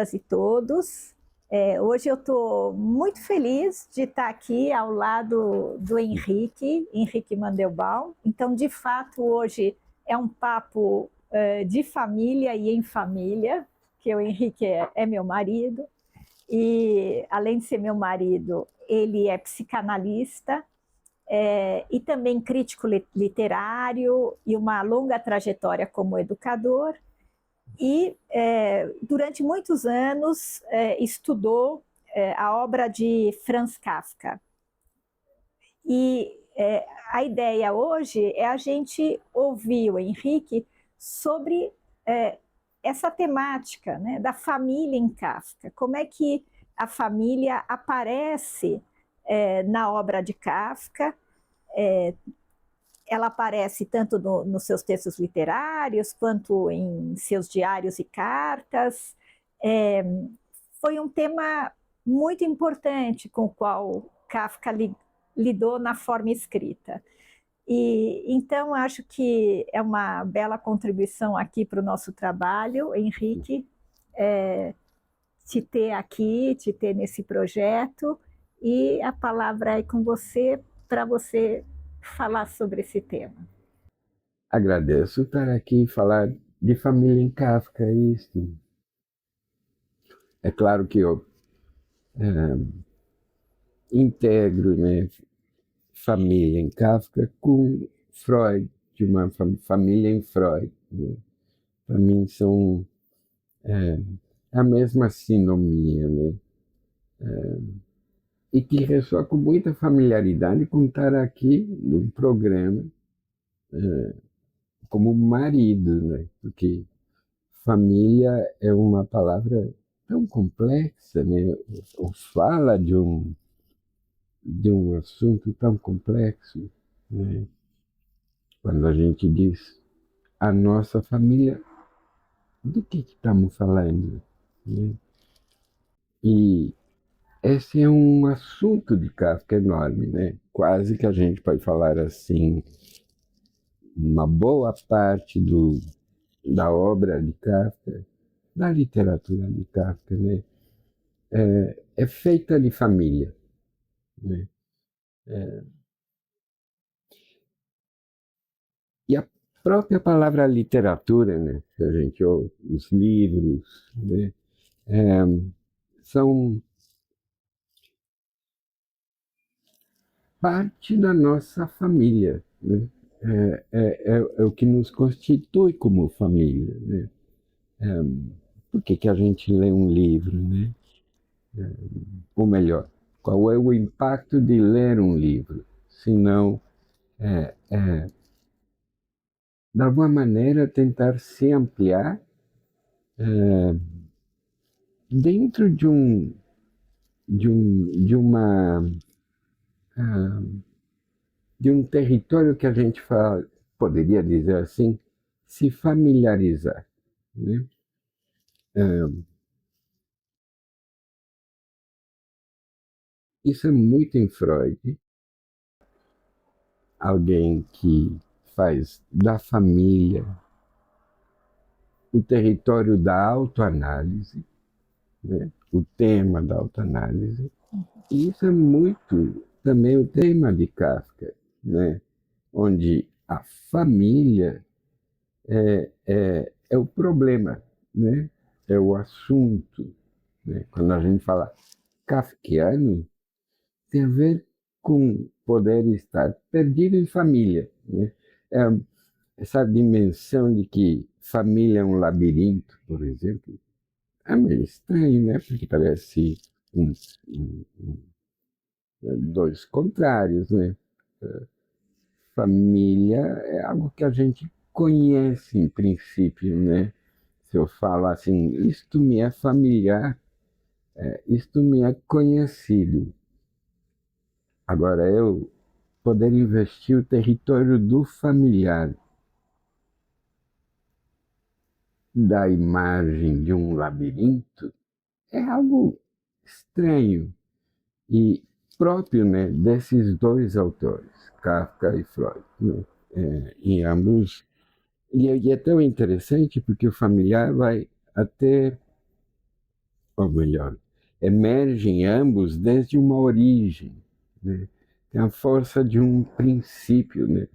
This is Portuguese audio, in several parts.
todas e todos. Hoje eu estou muito feliz de estar aqui ao lado do Henrique Mandelbaum. Então, de fato, hoje é um papo de família e em família, que o Henrique é meu marido. E, além de ser meu marido, ele é psicanalista, e também crítico literário e uma longa trajetória como educador. E, durante muitos anos, estudou a obra de Franz Kafka. E a ideia hoje é a gente ouvir o Henrique sobre essa temática, né, da família em Kafka. Como é que a família aparece na obra de Kafka? Ela aparece tanto nos seus textos literários, quanto em seus diários e cartas. Foi um tema muito importante com o qual Kafka lidou na forma escrita. E então acho que é uma bela contribuição aqui para o nosso trabalho, Henrique, te ter aqui, te ter nesse projeto, e a palavra é com você para você falar sobre esse tema. Agradeço estar aqui e falar de família em Kafka. Isso. É claro que eu integro, né, família em Kafka com Freud, de uma família em Freud. Né? Para mim são a mesma sinomia, né? E que ressoa com muita familiaridade com estar aqui no programa como marido, né? Porque família é uma palavra tão complexa, né? Ou fala de um assunto tão complexo, né? Quando a gente diz a nossa família, do que estamos falando? Né? E esse é um assunto de Kafka enorme, né? Quase que a gente pode falar assim, uma boa parte da obra de Kafka, da literatura de Kafka, né? É feita de família. Né? E a própria palavra literatura, né? Que a gente ouve, os livros, né? São parte da nossa família. Né? É o que nos constitui como família. Né? Por que a gente lê um livro? Né? Ou melhor, qual é o impacto de ler um livro? Se não, de alguma maneira, tentar se ampliar dentro de uma de um território que a gente fala, poderia dizer assim, se familiarizar. Né? Isso é muito em Freud, alguém que faz da família o território da autoanálise, né? O tema da autoanálise. E isso é muito também o tema de Kafka, né? Onde a família é o problema, né? É o assunto. Né? Quando a gente fala kafkiano, tem a ver com poder estar perdido em família. Né? É, essa dimensão de que família é um labirinto, por exemplo, é meio estranho, né? Porque parece dois contrários, né? Família é algo que a gente conhece em princípio, né? Se eu falo assim, isto me é familiar, isto me é conhecido. Agora, eu poder investir o território do familiar, da imagem de um labirinto, é algo estranho e próprio, né, desses dois autores, Kafka e Freud. Né? Em ambos. E é tão interessante porque o familiar vai até ou melhor, emergem ambos desde uma origem, né? Tem a força de um princípio, né?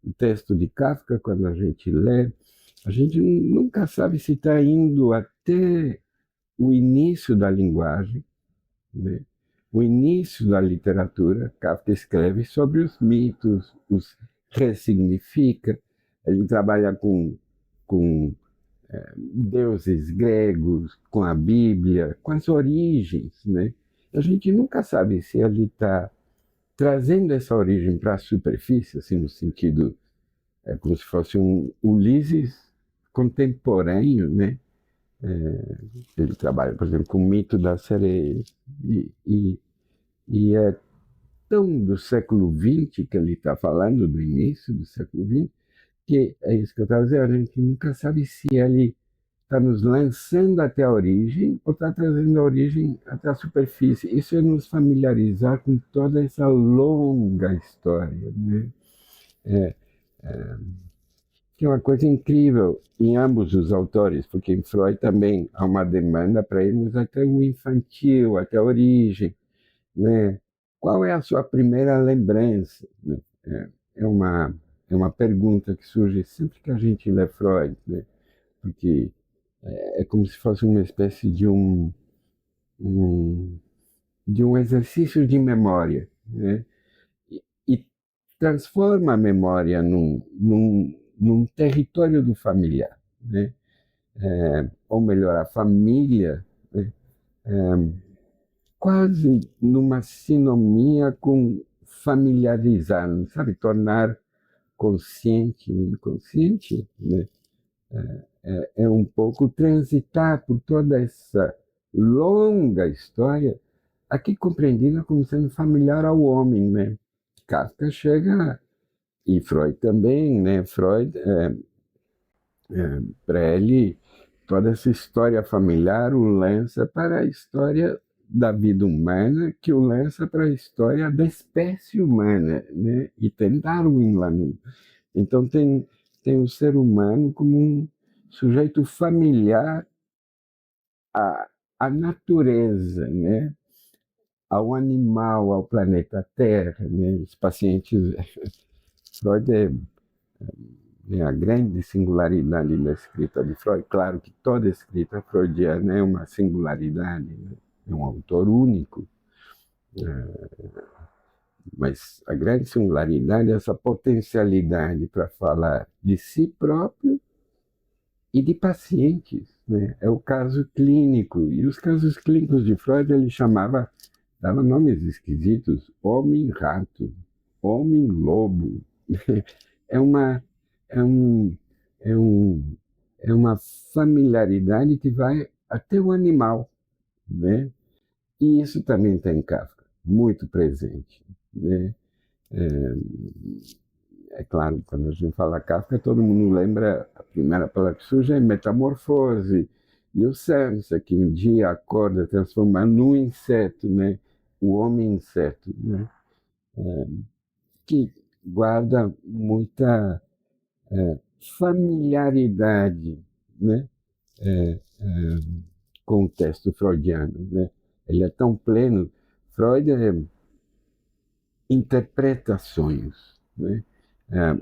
O texto de Kafka, quando a gente lê, a gente nunca sabe se está indo até o início da linguagem, né? O início da literatura. Kafka escreve sobre os mitos, os ressignifica, ele trabalha com deuses gregos, com a Bíblia, com as origens, né? A gente nunca sabe se ele está trazendo essa origem para a superfície, assim, no sentido, como se fosse um Ulisses contemporâneo, né? Ele trabalha, por exemplo, com o mito da sereia, e é tão do século XX que ele está falando, do início do século XX, que é isso que eu estava dizendo, a gente nunca sabe se ele está nos lançando até a origem ou está trazendo a origem até a superfície. Isso é nos familiarizar com toda essa longa história, né? É, que é uma coisa incrível em ambos os autores, porque em Freud também há uma demanda para irmos até o infantil, até a origem, né? Qual é a sua primeira lembrança? Né? É uma pergunta que surge sempre que a gente lê Freud, né? Porque é como se fosse uma espécie um, de um exercício de memória, né? E transforma a memória num território do familiar, né? Ou melhor, a família, né? Quase numa sinomia com familiarizar, sabe? Tornar consciente o inconsciente, né? É um pouco transitar por toda essa longa história, aqui compreendida como sendo familiar ao homem, né? Kafka chega, e Freud também, né? Freud, para ele, toda essa história familiar o lança para a história da vida humana, que o lança para a história da espécie humana, né? E tem Darwin lá no... Então tem o ser humano como um sujeito familiar à natureza, né? Ao animal, ao planeta Terra, né? Os pacientes... Freud é a grande singularidade da escrita de Freud. Claro que toda escrita freudiana é uma singularidade, né? É um autor único, mas a grande singularidade é essa potencialidade para falar de si próprio e de pacientes, né? É o caso clínico, e os casos clínicos de Freud ele chamava, dava nomes esquisitos, homem-rato, homem-lobo. É uma, é um, é um, é uma familiaridade que vai até o animal, né? E isso também está em Kafka, muito presente, né? É, é claro, quando a gente fala Kafka, todo mundo lembra, a primeira palavra que surge é metamorfose, e o Semsa, que um dia acorda transformado num inseto, né? O homem-inseto, né? Que guarda muita familiaridade, né? É, é, com o texto freudiano, né? Ele é tão pleno. Freud interpreta sonhos, né? É,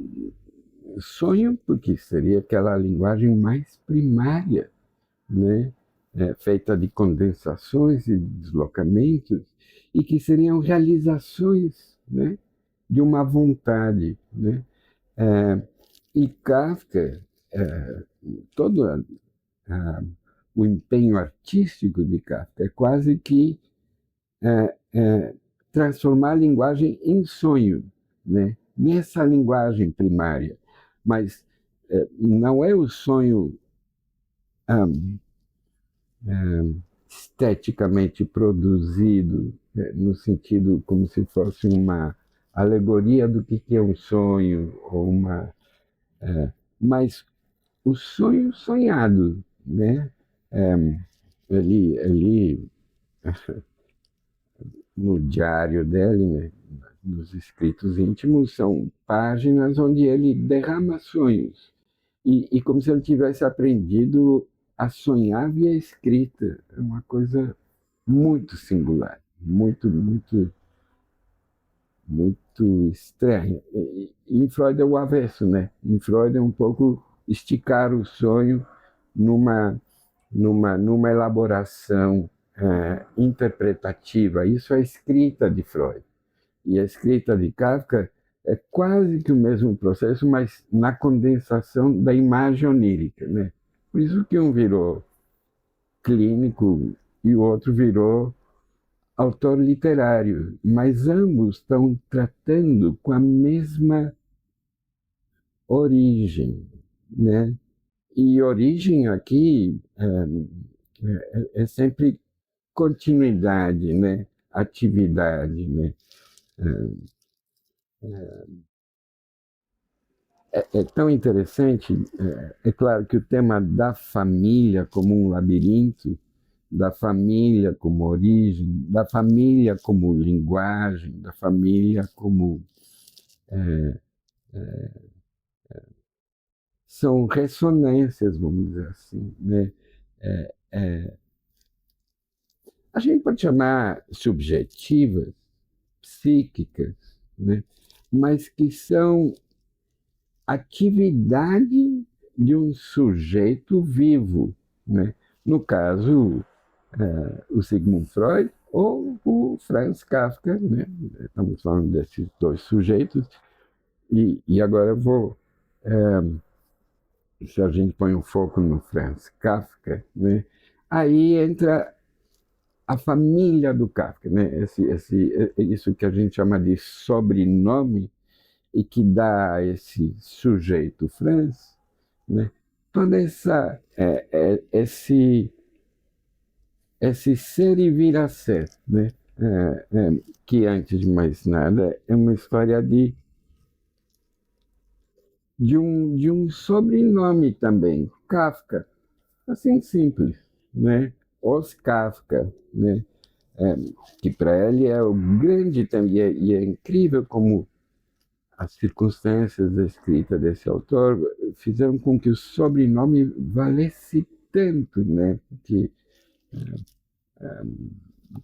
sonho porque seria aquela linguagem mais primária, né? Feita de condensações e deslocamentos, e que seriam realizações, né? De uma vontade, né? É, e Kafka, todo o empenho artístico de Kafka é quase que é, é, transformar a linguagem em sonho, né? Nessa linguagem primária. Mas não é o sonho esteticamente produzido, no sentido como se fosse uma alegoria do que é um sonho, ou mas o sonho sonhado, né? É, ele no diário dele, né, nos escritos íntimos, são páginas onde ele derrama sonhos. E como se ele tivesse aprendido a sonhar via escrita. É uma coisa muito singular, muito estranha. E em Freud é o avesso, né? Em Freud é um pouco esticar o sonho numa elaboração interpretativa. Isso é a escrita de Freud. E a escrita de Kafka é quase que o mesmo processo, mas na condensação da imagem onírica, né? Por isso que um virou clínico e o outro virou autor literário, mas ambos estão tratando com a mesma origem, né? E origem aqui é sempre continuidade, né? Atividade, né? É tão interessante, é claro que o tema da família como um labirinto, da família como origem, da família como linguagem, da família como são ressonâncias, vamos dizer assim, né? A gente pode chamar subjetivas, psíquicas, né? Mas que são atividade de um sujeito vivo, né? No caso, o Sigmund Freud ou o Franz Kafka, né? Estamos falando desses dois sujeitos, e agora eu vou, se a gente põe um foco no Franz Kafka, né? Aí entra a família do Kafka, né? Isso que a gente chama de sobrenome, e que dá a esse sujeito Franz, né? Toda esse ser e vir a ser, né? Que antes de mais nada é uma história de um sobrenome também, Kafka, assim simples, né? Os Kafka, né? Que para ele é o grande também, e é incrível como as circunstâncias da escrita desse autor fizeram com que o sobrenome valesse tanto, né? Porque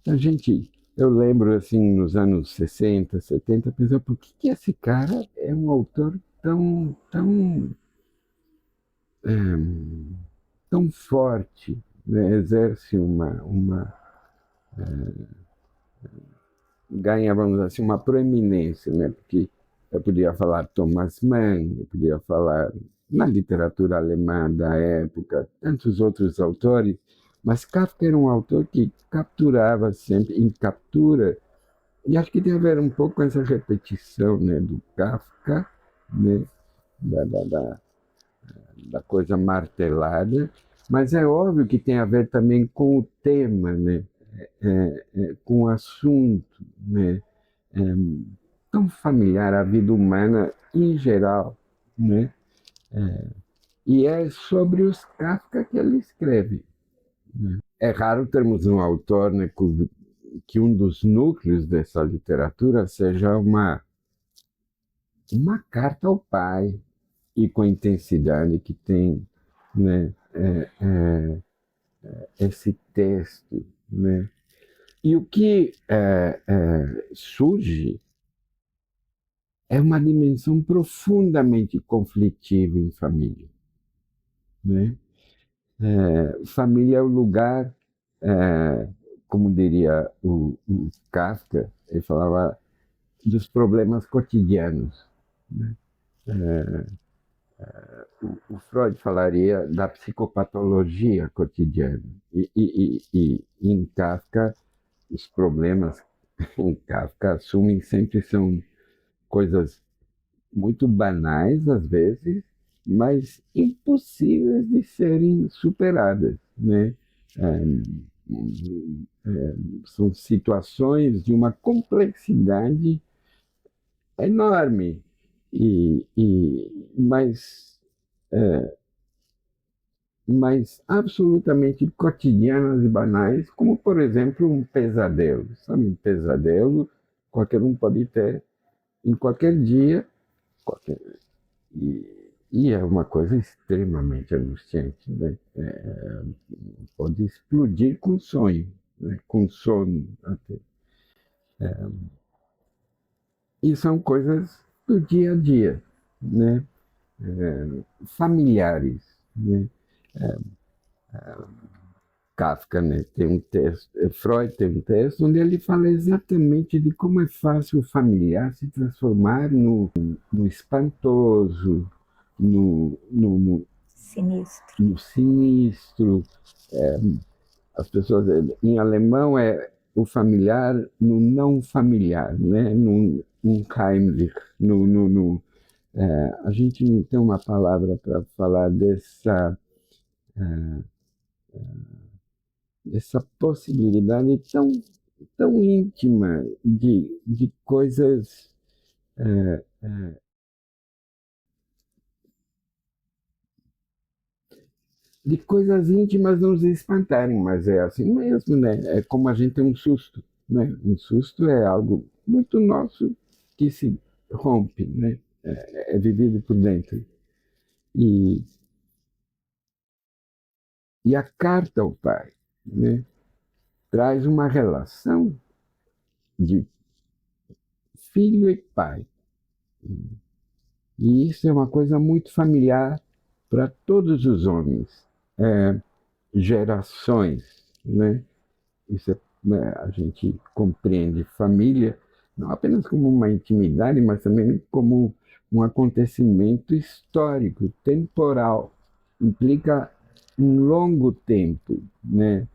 a gente, eu lembro assim, nos anos 60, 70, pensava, por que esse cara é um autor tão forte, né? Exerce ganha, vamos dizer assim, uma proeminência, né? Porque eu podia falar Thomas Mann, eu podia falar na literatura alemã da época, tantos outros autores, mas Kafka era um autor que capturava sempre, em captura, e acho que tem a ver um pouco com essa repetição, né, do Kafka, né, da, da, da, da coisa martelada, mas é óbvio que tem a ver também com o tema, né, com o assunto, né, é, tão familiar à vida humana em geral, né? E é sobre os Kafka que ele escreve. É raro termos um autor, né, que um dos núcleos dessa literatura seja uma carta ao pai, e com a intensidade que tem, né, esse texto, né? E o que surge é uma dimensão profundamente conflitiva em família, né? Família é o lugar, como diria o Kafka, ele falava dos problemas cotidianos, né? O Freud falaria da psicopatologia cotidiana. E em Kafka, os problemas em Kafka assumem sempre são coisas muito banais, às vezes, mas impossíveis de serem superadas, né? São situações de uma complexidade enorme, mas absolutamente cotidianas e banais, como, por exemplo, um pesadelo. Sabe, um pesadelo qualquer um pode ter em qualquer dia, qualquer, e, E é uma coisa extremamente angustiante, né? Pode explodir com sonho, né? Com sono até. E são coisas do dia a dia, né? Familiares, né? Kafka, né, tem um texto, Freud tem um texto onde ele fala exatamente de como é fácil o familiar se transformar no espantoso, no Sinistro. no sinistro. As pessoas, em alemão é o familiar no não familiar, né? No unheimlich, a gente não tem uma palavra para falar dessa possibilidade tão íntima de coisas, de coisas íntimas nos espantarem, mas é assim mesmo, né? É como a gente tem um susto, né? Um susto é algo muito nosso que se rompe, né? É vivido por dentro. E, e a carta ao pai, né? Traz uma relação de filho e pai. E isso é uma coisa muito familiar para todos os homens, é, gerações, né? Isso né, a gente compreende família não apenas como uma intimidade, mas também como um acontecimento histórico, temporal, implica um longo tempo, né?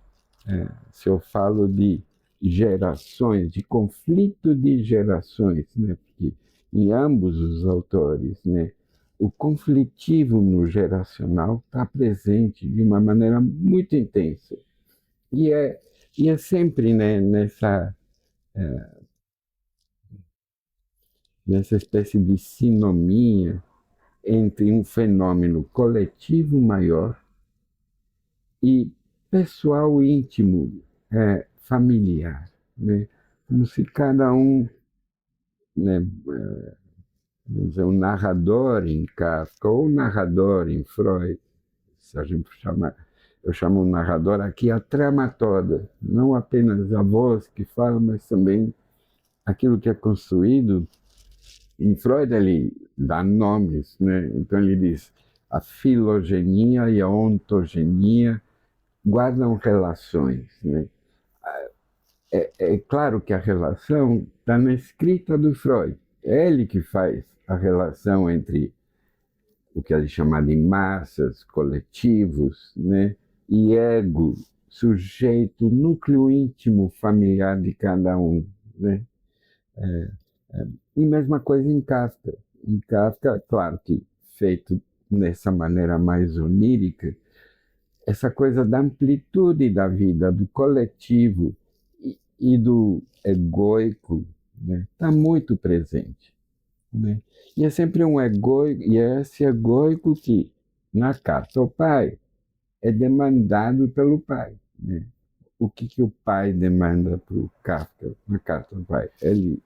Se eu falo de gerações, de conflito de gerações, né? Porque em ambos os autores, né? O conflitivo no geracional está presente de uma maneira muito intensa. E é, e é sempre, né, nessa espécie de sinomia entre um fenômeno coletivo maior e pessoal íntimo, familiar, né? Como se cada um, né, vamos dizer, um narrador em Kafka ou um narrador em Freud, se a gente chama, eu chamo o narrador aqui a trama toda, não apenas a voz que fala, mas também aquilo que é construído. Em Freud ele dá nomes, né? Então ele diz a filogenia e a ontogenia guardam relações, né? É claro que a relação está na escrita do Freud. É ele que faz a relação entre o que ele chama de massas, coletivos, né? E ego, sujeito, núcleo íntimo familiar de cada um, né? E mesma coisa em Kafka. Em Kafka, claro que feito dessa maneira mais onírica, essa coisa da amplitude da vida, do coletivo e do egoico, né, está muito presente. Né? E é sempre um egoico, e é esse egoico que, na carta ao pai, é demandado pelo pai. Né? O que o pai demanda para o Kafka na carta ao pai? Ele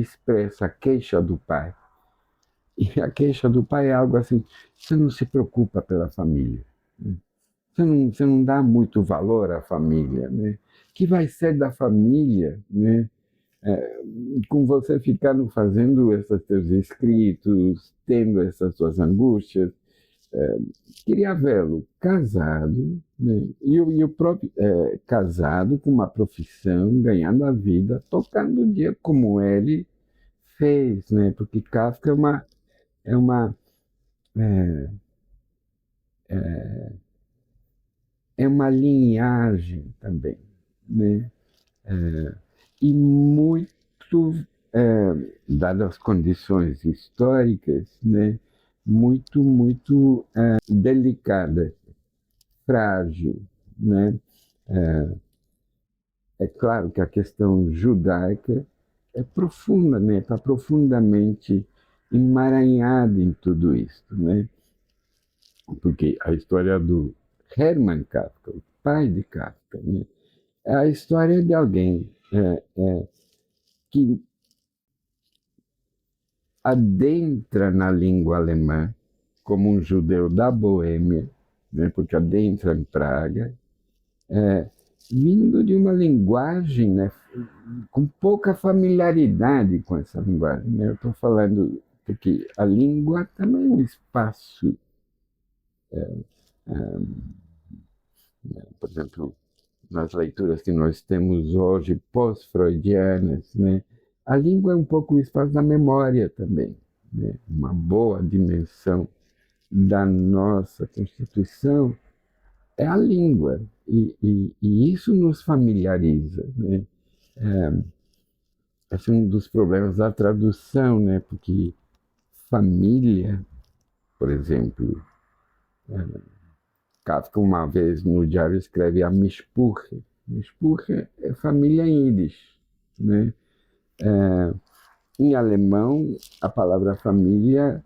expressa a queixa do pai. E a queixa do pai é algo assim: você não se preocupa pela família. Né? Você não dá muito valor à família. Né? Que vai ser da família, né? Com você ficando fazendo esses teus escritos, tendo essas suas angústias. Queria vê-lo casado, né? E o próprio casado com uma profissão, ganhando a vida, tocando o dia como ele fez, né? Porque Kafka é uma, é, é uma linhagem também, né? E muito, dadas as condições históricas, né? Muito delicada, frágil, né? É claro que a questão judaica é profunda, né? Está profundamente emaranhada em tudo isso, né? Porque a história do Hermann Kafka, o pai de Kafka, né? É a história de alguém que adentra na língua alemã como um judeu da Boêmia, né, porque adentra em Praga, vindo de uma linguagem, né, com pouca familiaridade com essa linguagem. Né? Eu estou falando porque a língua também é um espaço, por exemplo, nas leituras que nós temos hoje, pós-freudianas, né? A língua é um pouco o espaço da memória também, né? Uma boa dimensão da nossa Constituição é a língua, e isso nos familiariza, né? Esse é um dos problemas da tradução, né? Porque família, por exemplo, Kafka uma vez no diário escreve a Mispurre. Mispurre é família em Yiddish, né? Em alemão, a palavra família,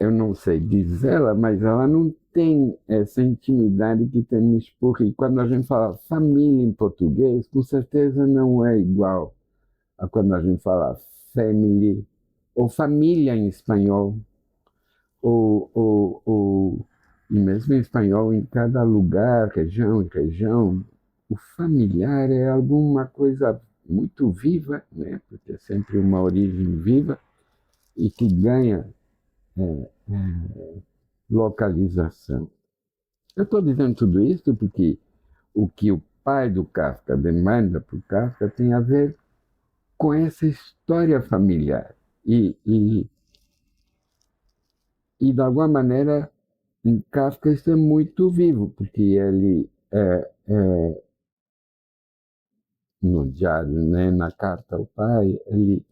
eu não sei diz ela, mas ela não tem essa intimidade que tem Mispurre. E quando a gente fala família em português, com certeza não é igual a quando a gente fala family, ou família em espanhol, e mesmo em espanhol, em cada lugar, região em região, o familiar é alguma coisa muito viva, né? Porque é sempre uma origem viva e que ganha localização. Eu estou dizendo tudo isso porque o que o pai do Kafka demanda para o Kafka tem a ver com essa história familiar. E de alguma maneira, em Kafka isso é muito vivo, porque ele, no diário, né, na carta ao pai, ele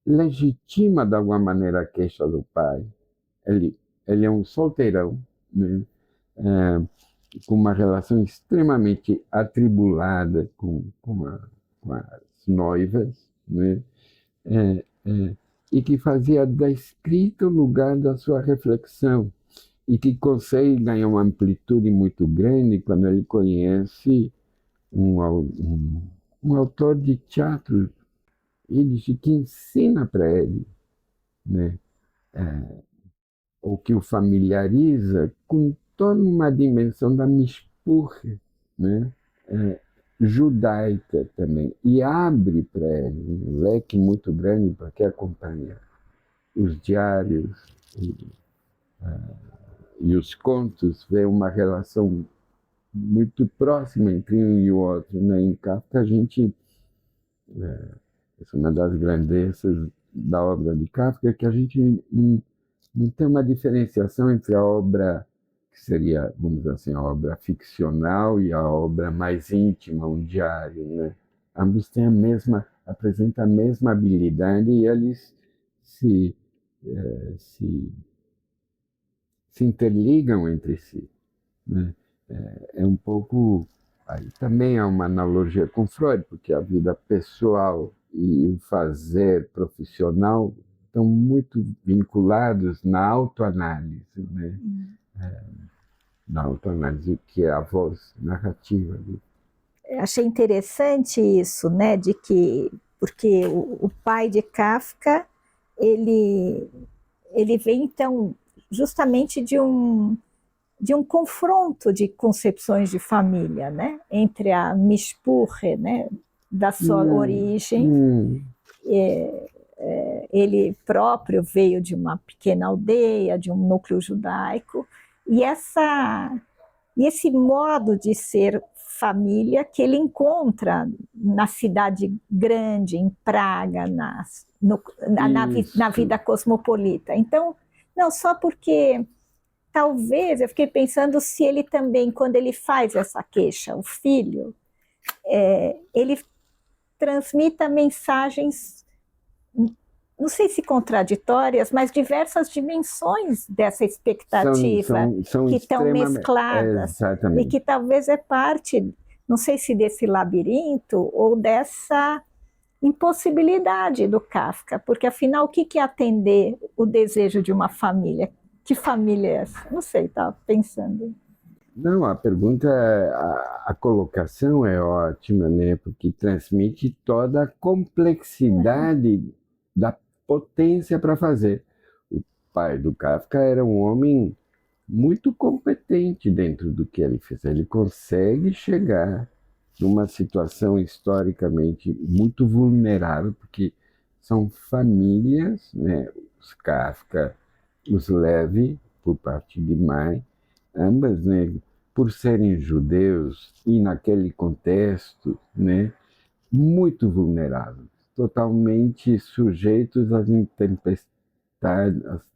legitima de alguma maneira a queixa do pai. Ele é um solteirão, né, com uma relação extremamente atribulada com as noivas, né, e que fazia da escrita o lugar da sua reflexão, e que consegue ganhar uma amplitude muito grande quando ele conhece um autor de teatro Yiddish que ensina para ele, né? Ou que o familiariza com toda uma dimensão da Mispurre, né? Judaica também, e abre para ele um leque muito grande para que acompanha os diários e os contos, vê uma relação muito próxima entre um e o outro. Né? Em Kafka, a gente, essa é uma das grandezas da obra de Kafka, que a gente não tem uma diferenciação entre a obra que seria, vamos dizer assim, a obra ficcional e a obra mais íntima, um diário, né? Ambos têm apresentam a mesma habilidade e eles se interligam entre si, né? É um pouco, aí também é uma analogia com Freud, porque a vida pessoal e o fazer profissional estão muito vinculados na autoanálise, né? Na autoanálise, que é a voz narrativa. Achei interessante isso, né, de que, porque o pai de Kafka, ele vem, então, justamente de um confronto de concepções de família, né, entre a Mispurre, né, da sua origem, ele próprio veio de uma pequena aldeia, de um núcleo judaico, e esse modo de ser família que ele encontra na cidade grande, em Praga, na vida cosmopolita. Então, não só porque, talvez, eu fiquei pensando se ele também, quando ele faz essa queixa, o filho, ele transmita mensagens, não sei se contraditórias, mas diversas dimensões dessa expectativa são que estão mescladas, e que talvez é parte, não sei se desse labirinto ou dessa impossibilidade do Kafka, porque afinal o que é atender o desejo de uma família? Que família é essa? Não sei, estava pensando. Não, a pergunta, a colocação é ótima, né? Porque transmite toda a complexidade da potência para fazer. pai do Kafka era um homem muito competente dentro do que ele fez. Ele consegue chegar numa situação historicamente muito vulnerável, porque são famílias, né, os Kafka, os Levi, por parte de mãe, ambas, né, por serem judeus e naquele contexto, né, muito vulneráveis, totalmente sujeitos às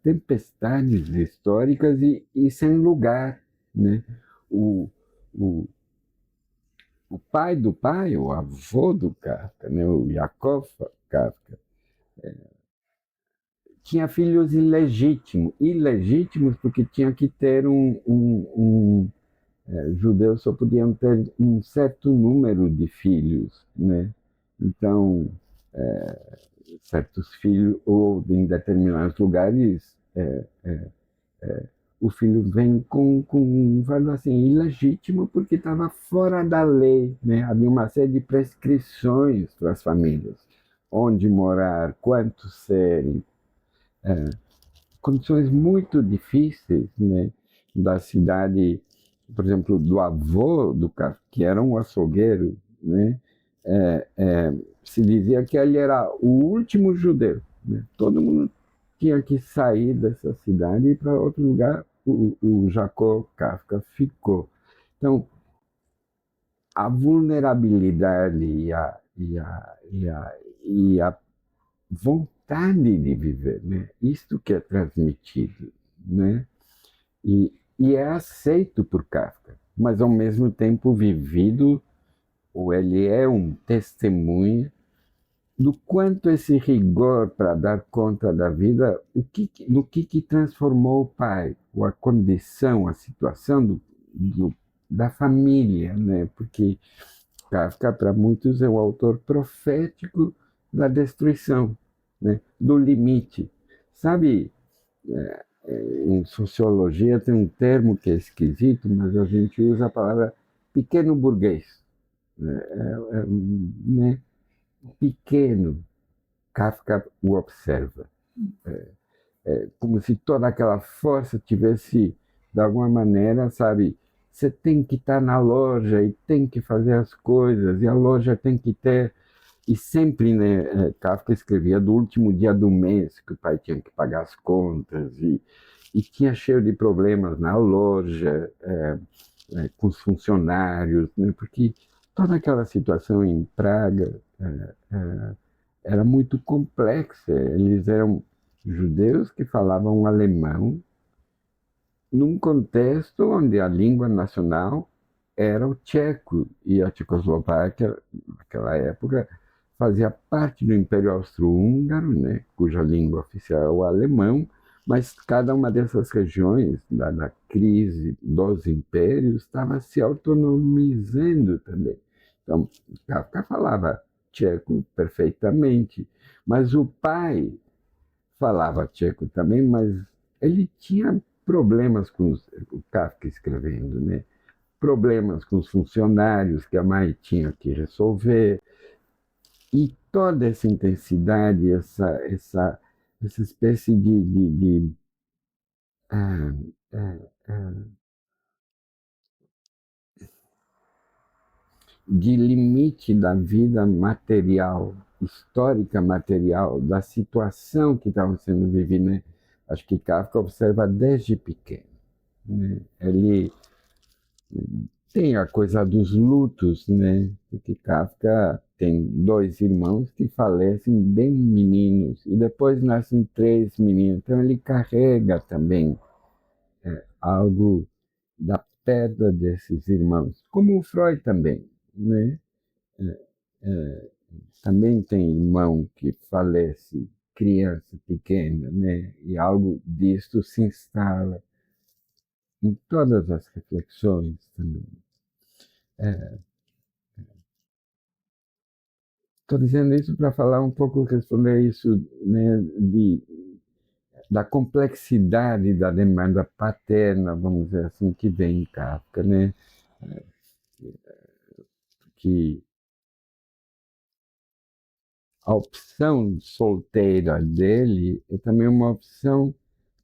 tempestades históricas e sem lugar, né? O, o, o pai do pai, o avô do Kafka, né, o Yakov Kafka, tinha filhos ilegítimos porque tinha que ter judeus só podiam ter um certo número de filhos, né? Então, certos filhos, ou em determinados lugares, o filho vem com um valor assim, ilegítimo porque estava fora da lei, né? Havia uma série de prescrições para as famílias, onde morar, quantos serem, condições muito difíceis, né? Da cidade, por exemplo, do avô do cara, que era um açougueiro, né? Se dizia que ele era o último judeu, né? Todo mundo tinha que sair dessa cidade e ir para outro lugar. O Jacob Kafka ficou. Então, a vulnerabilidade e a vontade de viver, né? Isto que é transmitido, né? E é aceito por Kafka, mas ao mesmo tempo vivido, ou ele é um testemunho do quanto esse rigor para dar conta da vida, no que transformou o pai, ou a condição, a situação da família, né? Porque Kafka, para muitos, é o autor profético da destruição, né? Do limite. Sabe, em sociologia tem um termo que é esquisito, mas a gente usa a palavra pequeno burguês. Né? Pequeno, Kafka o observa. Como se toda aquela força tivesse, de alguma maneira, sabe, você tem que estar na loja e tem que fazer as coisas, e a loja tem que ter. E sempre, né, Kafka escrevia do último dia do mês, que o pai tinha que pagar as contas, e tinha cheio de problemas na loja, com os funcionários, né, porque toda aquela situação em Praga era muito complexa. Eles eram judeus que falavam alemão, num contexto onde a língua nacional era o tcheco, e a Tchecoslováquia, naquela época, fazia parte do Império Austro-Húngaro, né, cuja língua oficial é o alemão, mas cada uma dessas regiões, da crise dos impérios, estava se autonomizando também. Então, Kafka falava tcheco perfeitamente, mas o pai falava tcheco também, mas ele tinha problemas com o Kafka escrevendo, né? Problemas com os funcionários que a mãe tinha que resolver, e toda essa intensidade, essa espécie ah, ah, ah, de limite da vida material, histórica material, da situação que estava sendo vivida, né? Acho que Kafka observa desde pequeno, né? Ele tem a coisa dos lutos, né? Porque Kafka tem dois irmãos que falecem bem meninos e depois nascem três meninos. Então ele carrega também algo da perda desses irmãos, como o Freud também, né? Também tem irmão que falece criança pequena, né? E algo disto se instala em todas as reflexões também. Estou dizendo isso para falar um pouco, responder isso, né, da complexidade da demanda paterna, vamos dizer assim, que vem em Kafka, né? Que a opção solteira dele é também uma opção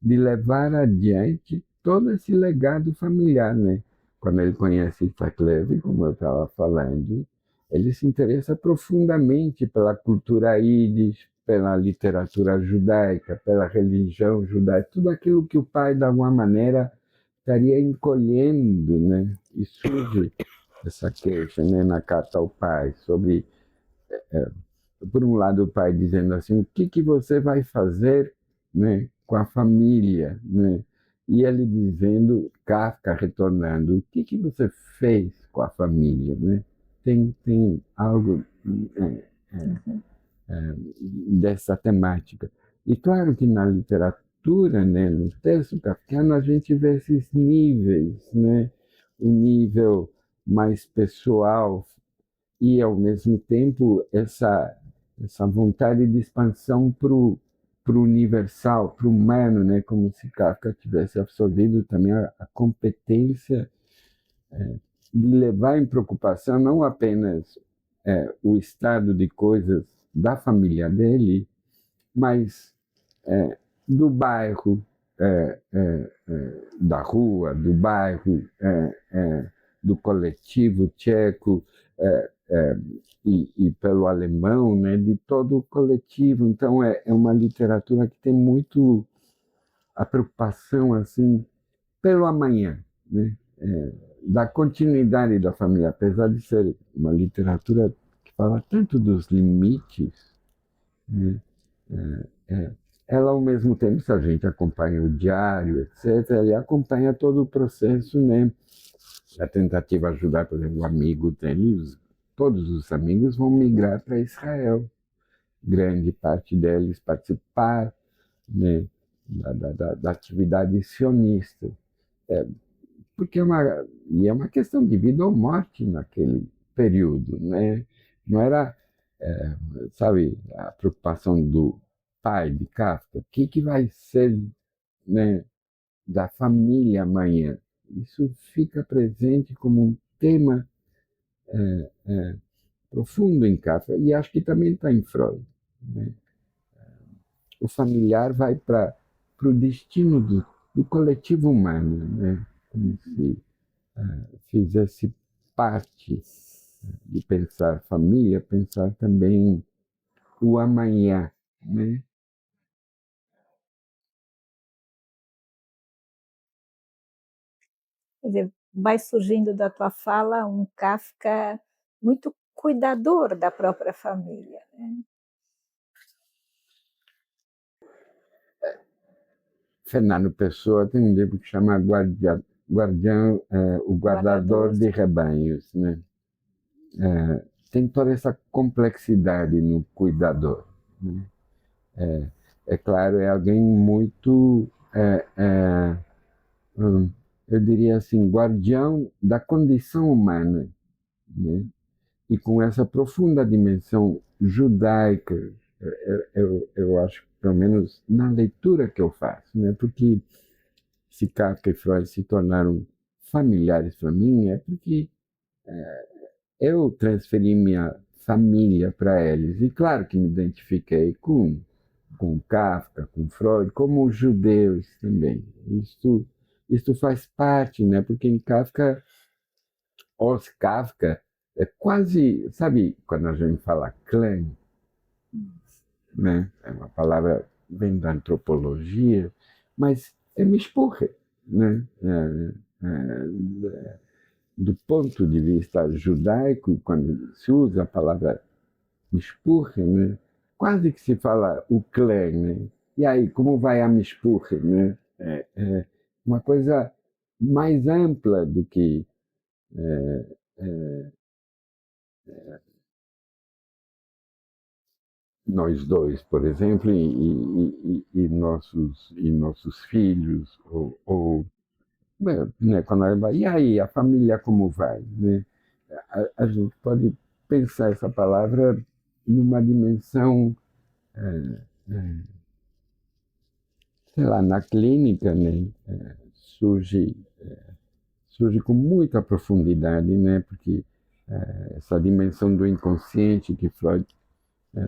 de levar adiante todo esse legado familiar, né? Quando ele conhece Itzhak Levi, como eu estava falando, ele se interessa profundamente pela cultura ídis, pela literatura judaica, pela religião judaica, tudo aquilo que o pai, de alguma maneira, estaria encolhendo, né? E surge essa queixa, né, na carta ao pai sobre, por um lado, o pai dizendo assim, o que você vai fazer, né, com a família, né? E ele dizendo, Kafka retornando, o que você fez com a família, né? Tem algo dessa temática. E claro que na literatura, né, no texto kafkiano, a gente vê esses níveis, né? O nível mais pessoal e, ao mesmo tempo, essa vontade de expansão para o universal, para o humano, né? Como se Kafka tivesse absorvido também a competência de levar em preocupação não apenas o estado de coisas da família dele, mas do bairro, da rua, do bairro, do coletivo tcheco, e pelo alemão, né, de todo o coletivo. Então é uma literatura que tem muito a preocupação assim pelo amanhã, né? Da continuidade da família, apesar de ser uma literatura que fala tanto dos limites, né? Ela, ao mesmo tempo, se a gente acompanha o diário, etc., ele acompanha todo o processo, né? A tentativa de ajudar, por exemplo, o amigo deles, todos os amigos vão migrar para Israel. Grande parte deles participar, né, da atividade sionista. Porque é uma questão de vida ou morte naquele período, né? Não era, sabe, a preocupação do pai de Kafka, o que vai ser, né, da família amanhã? Isso fica presente como um tema profundo em Kafka e acho que também está em Freud, né? O familiar vai para o destino do coletivo humano, né? Como se fizesse parte de pensar família, pensar também o amanhã, né? Quer dizer, vai surgindo da tua fala um Kafka muito cuidador da própria família, né? Fernando Pessoa tem um livro que chama Guardião, o Guardador de Rebanhos, né? Tem toda essa complexidade no cuidador, né? É claro, é alguém muito, eu diria assim, guardião da condição humana, né? E com essa profunda dimensão judaica, eu acho, pelo menos na leitura que eu faço, né? Porque se Kafka e Freud se tornaram familiares para mim, é porque eu transferi minha família para eles. E claro que me identifiquei com Kafka, com Freud, como os judeus também. Isto faz parte, né? Porque em Kafka, os Kafka, é quase, sabe, quando a gente fala clã, né? É uma palavra vem da antropologia, mas é Mishpuche, né? Do ponto de vista judaico, quando se usa a palavra Mishpuche, né? Quase que se fala o clã, né? E aí, como vai a Mishpuche, né? É uma coisa mais ampla do que nós dois, por exemplo, e nossos filhos, né, quando ela vai, e aí, a família como vai? Né? A gente pode pensar essa palavra numa dimensão, sei lá, na clínica, né? Surge, surge com muita profundidade, né? Porque essa dimensão do inconsciente que Freud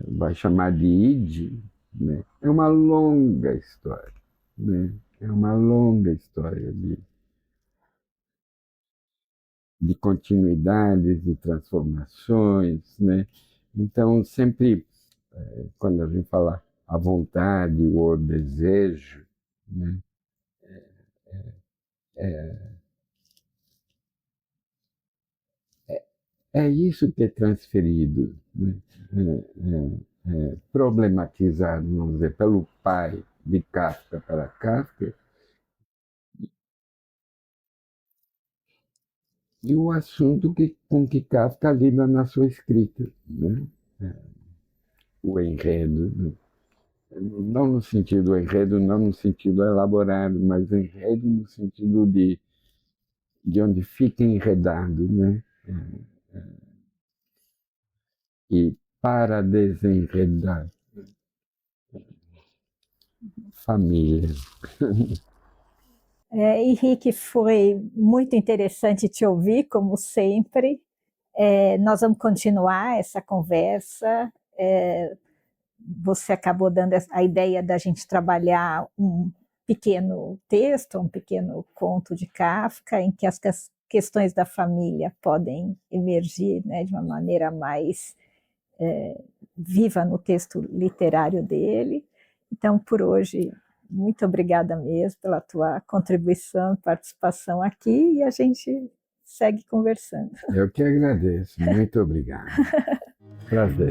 vai chamar de id, né? É uma longa história. né? É uma longa história de continuidades, de transformações, né? Então, sempre, quando a gente fala a vontade ou o desejo, né? É isso que é transferido, né? Problematizado, vamos dizer, pelo pai de Kafka para Kafka, e o assunto com que Kafka lida na sua escrita, né? O enredo, né? Não no sentido enredo, não no sentido elaborado, mas enredo no sentido de onde fica enredado, né? E para desenredar família. Henrique, foi muito interessante te ouvir, como sempre. Nós vamos continuar essa conversa. Você acabou dando a ideia da gente trabalhar um pequeno texto, um pequeno conto de Kafka, em que as questões da família podem emergir, né, de uma maneira mais viva no texto literário dele. Então, por hoje, muito obrigada mesmo pela tua contribuição, participação aqui, e a gente segue conversando. Eu que agradeço. Muito obrigado. Prazer.